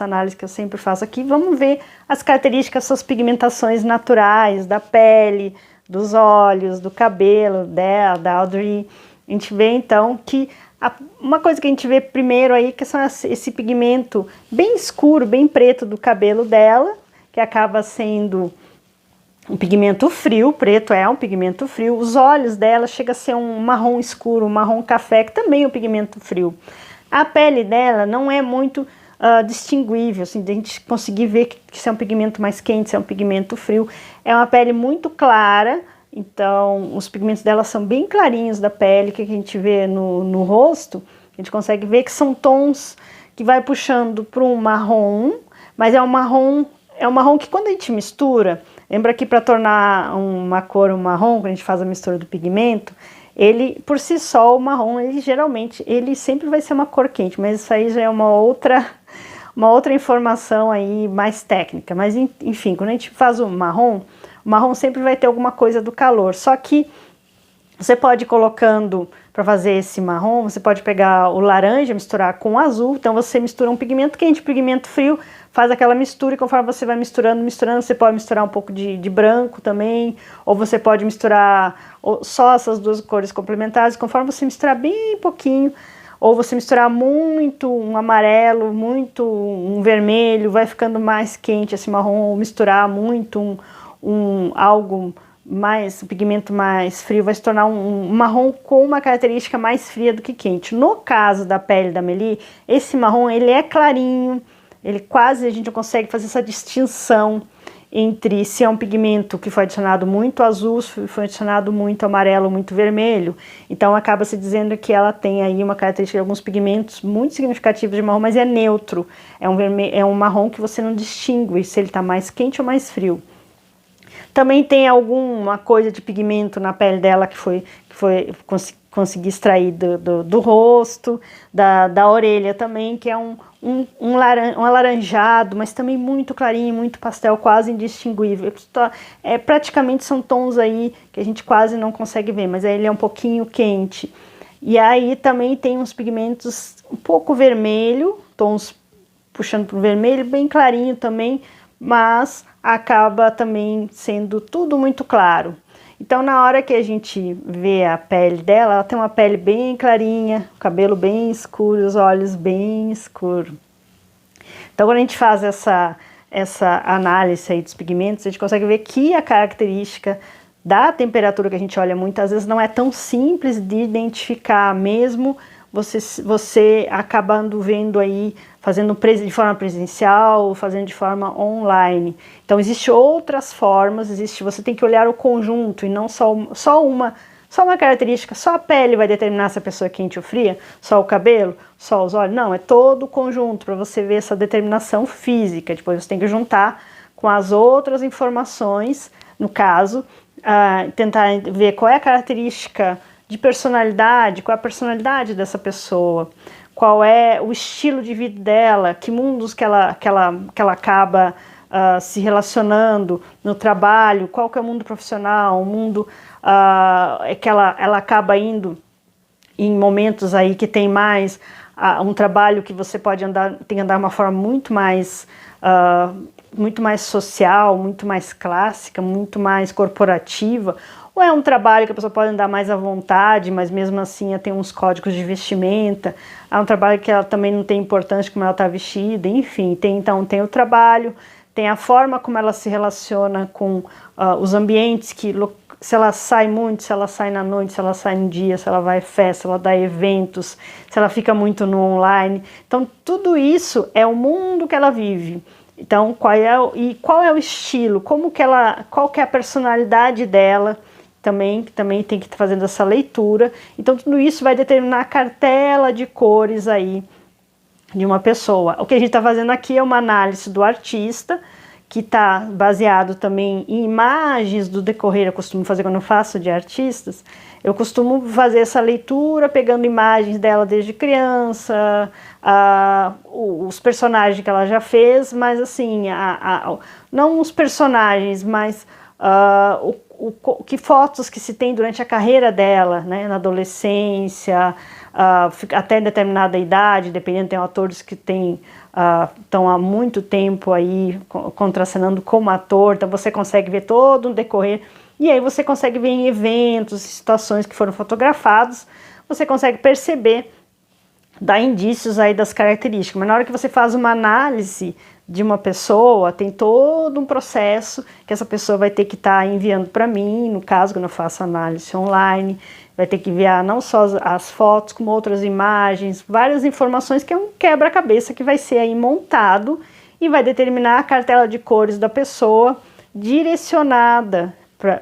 análise que eu sempre faço aqui, vamos ver as características, suas pigmentações naturais da pele, dos olhos, do cabelo dela, da Audrey. A gente vê então que uma coisa que a gente vê primeiro aí, que são esse pigmento bem escuro, bem preto do cabelo dela, que acaba sendo um pigmento frio, preto é um pigmento frio. Os olhos dela chega a ser um marrom escuro, um marrom café, que também é um pigmento frio. A pele dela não é muito distinguível, assim, de a gente conseguir ver que se é um pigmento mais quente, se é um pigmento frio. É uma pele muito clara, então os pigmentos dela são bem clarinhos da pele, que a gente vê no rosto, a gente consegue ver que são tons que vai puxando para um marrom, mas é um marrom que quando a gente mistura, lembra que para tornar uma cor um marrom, quando a gente faz a mistura do pigmento, ele, por si só, o marrom, ele sempre vai ser uma cor quente, mas isso aí já é uma outra informação aí mais técnica. Mas, enfim, quando a gente faz o marrom sempre vai ter alguma coisa do calor. Só que você pode ir colocando, para fazer esse marrom, você pode pegar o laranja, misturar com o azul. Então você mistura um pigmento quente, pigmento frio, faz aquela mistura e conforme você vai misturando, você pode misturar um pouco de branco também, ou você pode misturar só essas duas cores complementares, conforme você misturar bem pouquinho, ou você misturar muito um amarelo, muito um vermelho, vai ficando mais quente esse marrom, ou misturar muito algo mais, o pigmento mais frio vai se tornar um marrom com uma característica mais fria do que quente. No caso da pele da Amélie, esse marrom ele é clarinho, ele quase a gente não consegue fazer essa distinção entre se é um pigmento que foi adicionado muito azul, se foi adicionado muito amarelo, muito vermelho. Então acaba se dizendo que ela tem aí uma característica de alguns pigmentos muito significativos de marrom, mas é neutro, é um marrom que você não distingue se ele está mais quente ou mais frio. Também tem alguma coisa de pigmento na pele dela que consegui extrair do rosto, da orelha também, que é um alaranjado, mas também muito clarinho, muito pastel, quase indistinguível. Praticamente são tons aí que a gente quase não consegue ver, mas aí ele é um pouquinho quente. E aí também tem uns pigmentos um pouco vermelho, tons puxando para o vermelho, bem clarinho também, mas acaba também sendo tudo muito claro. Então, na hora que a gente vê a pele dela, ela tem uma pele bem clarinha, o cabelo bem escuro, os olhos bem escuros. Então, quando a gente faz essa análise aí dos pigmentos, a gente consegue ver que a característica da temperatura que a gente olha muitas vezes não é tão simples de identificar, mesmo você acabando vendo aí, fazendo de forma presencial, fazendo de forma online. Então, existem outras formas, você tem que olhar o conjunto e não só uma característica, só a pele vai determinar se a pessoa é quente ou fria, só o cabelo, só os olhos. Não, é todo o conjunto para você ver essa determinação física. Depois você tem que juntar com as outras informações, no caso, tentar ver qual é a característica de personalidade, qual é a personalidade dessa pessoa, qual é o estilo de vida dela, que mundos que ela acaba se relacionando no trabalho, qual que é o mundo profissional, o mundo que ela acaba indo em momentos aí que tem mais um trabalho que você tem que andar de uma forma muito mais social, muito mais clássica, muito mais corporativa, ou é um trabalho que a pessoa pode andar mais à vontade, mas mesmo assim tem uns códigos de vestimenta, é um trabalho que ela também não tem importância como ela está vestida, enfim, então tem o trabalho, tem a forma como ela se relaciona com os ambientes, se ela sai muito, se ela sai na noite, se ela sai no dia, se ela vai à festa, se ela dá eventos, se ela fica muito no online. Então tudo isso é o mundo que ela vive. Então qual é o estilo, qual que é a personalidade dela, também tem que estar fazendo essa leitura. Então tudo isso vai determinar a cartela de cores aí de uma pessoa. O que a gente está fazendo aqui é uma análise do artista, que está baseado também em imagens do decorrer. Eu costumo fazer quando eu faço de artistas, eu costumo fazer essa leitura pegando imagens dela desde criança, os personagens que ela já fez, mas assim, não os personagens, mas que fotos que se tem durante a carreira dela, né, na adolescência, até determinada idade, dependendo, tem atores que estão há muito tempo aí contracenando como ator, então você consegue ver todo um decorrer, e aí você consegue ver em eventos, situações que foram fotografados, você consegue perceber, dá indícios aí das características, mas na hora que você faz uma análise de uma pessoa, tem todo um processo que essa pessoa vai ter que estar enviando para mim, no caso, quando eu faço análise online, vai ter que enviar não só as fotos, como outras imagens, várias informações, que é um quebra-cabeça que vai ser aí montado e vai determinar a cartela de cores da pessoa direcionada,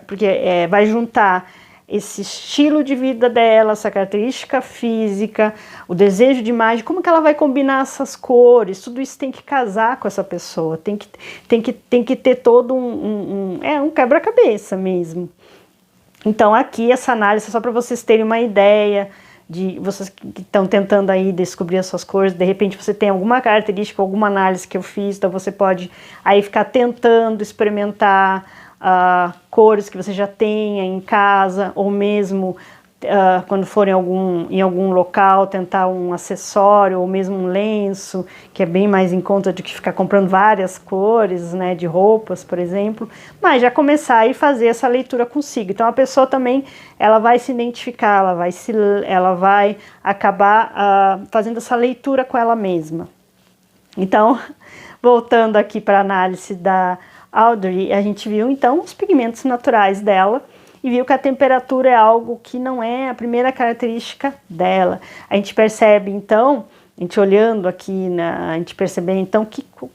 porque vai juntar esse estilo de vida dela, essa característica física, o desejo de imagem, como que ela vai combinar essas cores, tudo isso tem que casar com essa pessoa, tem que ter todo um quebra-cabeça mesmo. Então aqui essa análise é só para vocês terem uma ideia, de vocês que estão tentando aí descobrir as suas cores, de repente você tem alguma característica, alguma análise que eu fiz, então você pode aí ficar tentando experimentar cores que você já tenha em casa, ou mesmo quando for em algum local, tentar um acessório, ou mesmo um lenço, que é bem mais em conta do que ficar comprando várias cores, né, de roupas, por exemplo, mas já começar e fazer essa leitura consigo. Então a pessoa também, ela vai se identificar, ela vai acabar fazendo essa leitura com ela mesma. Então, voltando aqui para a análise da Audrey, a gente viu então os pigmentos naturais dela e viu que a temperatura é algo que não é a primeira característica dela. A gente percebe então, a gente olhando aqui, a gente percebe então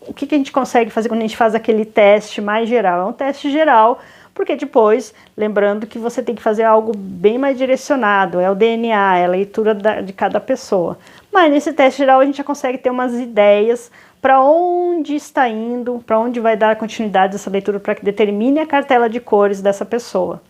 o que a gente consegue fazer quando a gente faz aquele teste mais geral. É um teste geral, porque depois, lembrando que você tem que fazer algo bem mais direcionado, é o DNA, é a leitura de cada pessoa. Mas nesse teste geral a gente já consegue ter umas ideias para onde está indo, para onde vai dar continuidade essa leitura, para que determine a cartela de cores dessa pessoa.